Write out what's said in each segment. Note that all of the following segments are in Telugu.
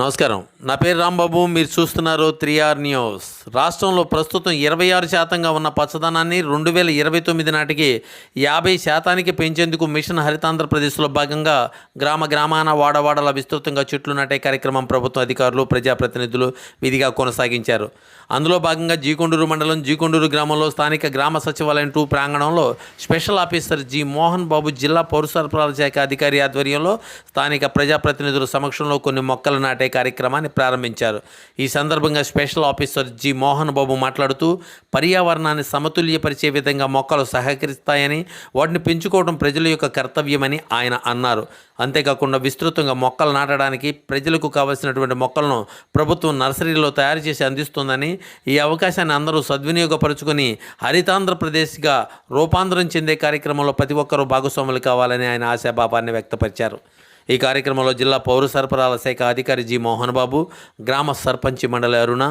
నమస్కారం. నా పేరు రాంబాబు. మీరు చూస్తున్నారు 3R న్యూస్. రాష్ట్రంలో ప్రస్తుతం 26% ఉన్న పచ్చదనాన్ని 2029 నాటికి 50% పెంచేందుకు మిషన్ హరితాంధ్రప్రదేశ్లో భాగంగా గ్రామాన వాడవాడల విస్తృతంగా చెట్లు నాటే కార్యక్రమం ప్రభుత్వ అధికారులు, ప్రజాప్రతినిధులు విధిగా కొనసాగించారు. అందులో భాగంగా జీకొండూరు మండలం జీకొండూరు గ్రామంలో స్థానిక గ్రామ సచివాలయం 2 ప్రాంగణంలో special officer G Mohan Babu, జిల్లా పౌర సరఫరాల శాఖ అధికారి ఆధ్వర్యంలో స్థానిక ప్రజాప్రతినిధుల సమక్షంలో కొన్ని మొక్కలు నాటే కార్యక్రమాన్ని ప్రారంభించారు. ఈ సందర్భంగా special officer G Mohan Babu మాట్లాడుతూ పర్యావరణాన్ని సమతుల్యపరిచే విధంగా మొక్కలు సహకరిస్తాయని, వాటిని పెంచుకోవడం ప్రజల యొక్క కర్తవ్యమని ఆయన అన్నారు. అంతేకాకుండా విస్తృతంగా మొక్కలు నాటడానికి ప్రజలకు కావలసినటువంటి మొక్కలను ప్రభుత్వం నర్సరీలో తయారు చేసి అందిస్తుందని, ఈ అవకాశాన్ని అందరూ సద్వినియోగపరుచుకొని హరితాంధ్రప్రదేశ్గా రూపాంతరం చెందే కార్యక్రమంలో ప్రతి ఒక్కరూ భాగస్వాములు కావాలని ఆయన ఆశాభావాన్ని వ్యక్తపరిచారు. ఈ కార్యక్రమంలో జిల్లా పౌర సరఫరాల శాఖ అధికారి జి మోహన్ బాబు, గ్రామ సర్పంచి మండలి అరుణ,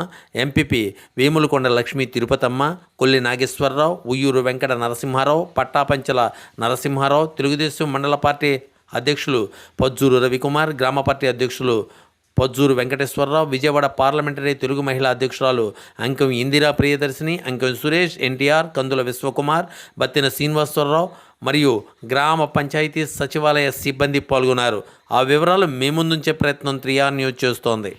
ఎంపీపీ వేములకొండ లక్ష్మీ తిరుపతమ్మ, కొల్లి నాగేశ్వరరావు, ఉయ్యూరు వెంకట నరసింహారావు, పట్టాపంచల నరసింహారావు, తెలుగుదేశం మండల పార్టీ అధ్యక్షులు పజ్జూరు రవికుమార్, గ్రామ పార్టీ అధ్యక్షులు పజ్జూరు వెంకటేశ్వరరావు, విజయవాడ పార్లమెంటరీ తెలుగు మహిళా అధ్యక్షురాలు అంకం ఇందిరా ప్రియదర్శిని, అంకం సురేష్, ఎన్టీఆర్, కందుల విశ్వకుమార్, బత్తిన శ్రీనివాసరావు మరియు గ్రామ పంచాయతీ సచివాలయ సిబ్బంది పాల్గొన్నారు. ఆ వివరాలు మీ ముందుంచే ప్రయత్నం 3R న్యూస్ చేస్తోంది.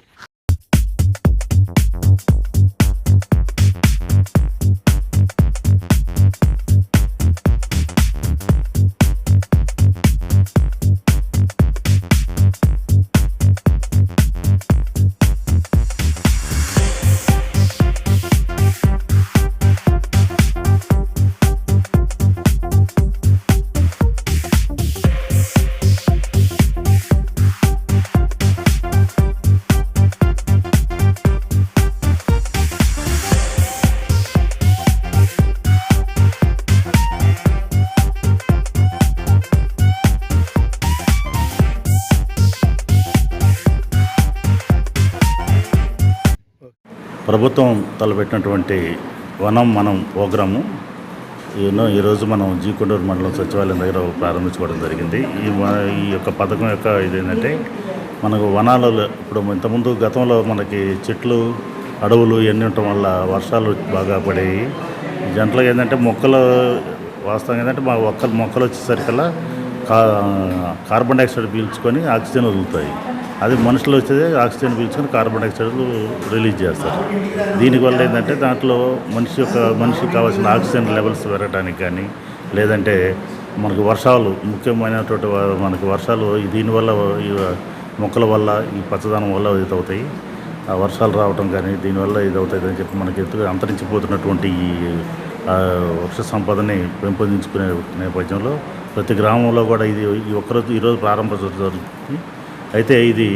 ప్రభుత్వం తలపెట్టినటువంటి వనం మనం ప్రోగ్రాము ఈరోజు మనం జీకొండూరు మండలం సచివాలయం దగ్గర ప్రారంభించుకోవడం జరిగింది. ఈ యొక్క పథకం యొక్క ఇదేంటంటే, మనకు వనాలలో ఇప్పుడు ఇంతకుముందు గతంలో మనకి చెట్లు, అడవులు ఇవన్నీ ఉండటం వల్ల వర్షాలు బాగా పడేవి. జంటలుగా ఏంటంటే మొక్కలు వాస్తవంగా ఏంటంటే మొక్కలు వచ్చేసరికల్లా కార్బన్ డైఆక్సైడ్ పీల్చుకొని ఆక్సిజన్ వదులుతాయి. అది మనుషులు వచ్చేది ఆక్సిజన్ పీల్చుకొని కార్బన్ డైఆక్సైడ్ రిలీజ్ చేస్తారు. దీనివల్ల ఏంటంటే దాంట్లో మనిషికి కావాల్సిన ఆక్సిజన్ లెవెల్స్ పెరగడానికి కానీ, లేదంటే మనకు వర్షాలు ముఖ్యమైనటువంటి మనకు వర్షాలు దీనివల్ల ఈ మొక్కల వల్ల, ఈ పచ్చదనం వల్ల ఇదవుతాయి. ఆ వర్షాలు రావటం కానీ దీనివల్ల ఇదవుతుంది అని చెప్పి మనకి అంతరించిపోతున్నటువంటి ఈ వృక్ష సంపదని పెంపొందించుకునే నేపథ్యంలో ప్రతి గ్రామంలో కూడా ఇది ఈరోజు ప్రారంభించడం జరుగుతుంది. అయితే ఇది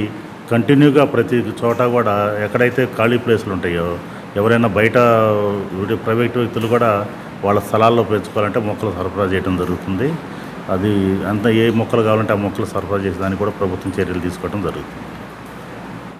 కంటిన్యూగా ప్రతి చోట కూడా ఎక్కడైతే ఖాళీ ప్లేసులు ఉంటాయో, ఎవరైనా బయట ప్రైవేట్ వ్యక్తులు కూడా వాళ్ళ స్థలాల్లో పెంచుకోవాలంటే మొక్కలు సరఫరా చేయడం జరుగుతుంది. అది అంతా ఏ మొక్కలు కావాలంటే ఆ మొక్కలు సరఫరా చేసేదానికి కూడా ప్రభుత్వం చర్యలు తీసుకోవడం జరుగుతుంది.